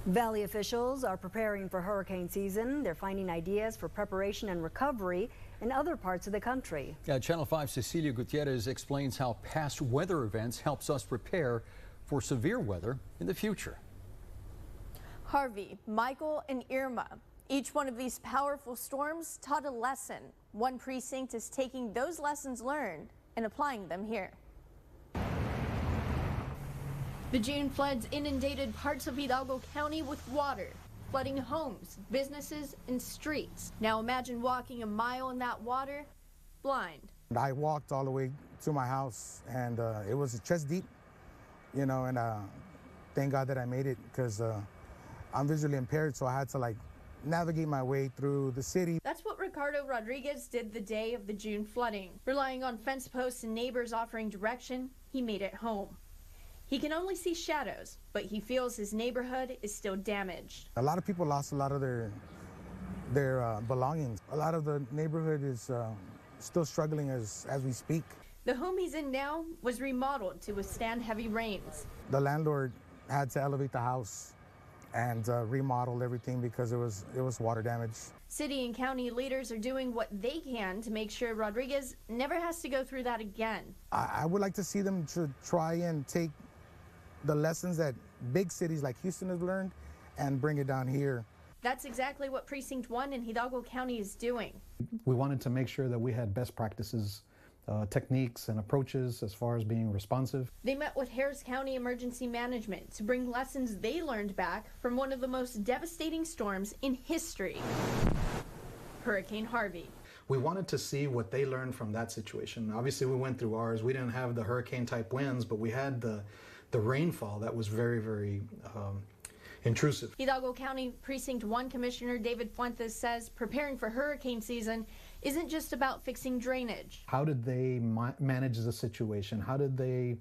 Valley officials are preparing for hurricane season. They're finding ideas for preparation and recovery in other parts of the country. Channel 5's Cecilia Gutierrez explains how past weather events helps us prepare for severe weather in the future. Harvey, Michael, and Irma. Each one of these powerful storms taught a lesson. One precinct is taking those lessons learned and applying them here. The June floods inundated parts of Hidalgo County with water, flooding homes, businesses, and streets. Now imagine walking a mile in that water, blind. I walked all the way to my house, and it was chest deep, and thank God that I made it, because I'm visually impaired, so I had to navigate my way through the city. That's what Ricardo Rodriguez did the day of the June flooding. Relying on fence posts and neighbors offering direction, he made it home. He can only see shadows, but he feels his neighborhood is still damaged. A lot of people lost a lot of their belongings. A lot of the neighborhood is still struggling as we speak. The home he's in now was remodeled to withstand heavy rains. The landlord had to elevate the house and remodel everything because it was water damage. City and county leaders are doing what they can to make sure Rodriguez never has to go through that again. I would like to see them to try and take the lessons that big cities like Houston have learned and bring it down here. That's exactly what Precinct 1 in Hidalgo County is doing. We wanted to make sure that we had best practices, techniques and approaches as far as being responsive. They met with Harris County Emergency Management to bring lessons they learned back from one of the most devastating storms in history, Hurricane Harvey. We wanted to see what they learned from that situation. Obviously we went through ours. We didn't have the hurricane type winds, but we had the rainfall that was very, very intrusive. Hidalgo County Precinct 1 Commissioner David Fuentes says preparing for hurricane season isn't just about fixing drainage. How did they manage the situation? How did they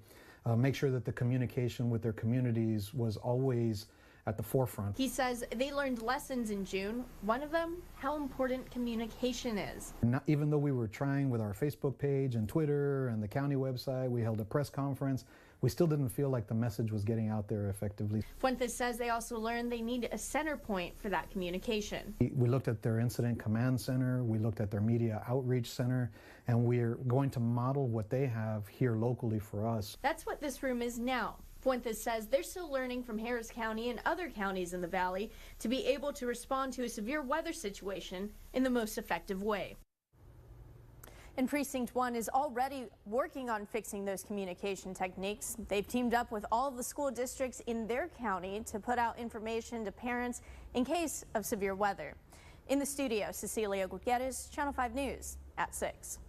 make sure that the communication with their communities was always at the forefront? He says they learned lessons in June. One of them, how important communication is. Even though we were trying with our Facebook page and Twitter and the county website, we held a press conference, we still didn't feel like the message was getting out there effectively. Fuentes says they also learned they need a center point for that communication. We looked at their incident command center, we looked at their media outreach center, and we're going to model what they have here locally for us. That's what this room is now. Fuentes says they're still learning from Harris County and other counties in the valley to be able to respond to a severe weather situation in the most effective way. And Precinct 1 is already working on fixing those communication techniques. They've teamed up with all of the school districts in their county to put out information to parents in case of severe weather. In the studio, Cecilia Gutierrez, Channel 5 News at 6.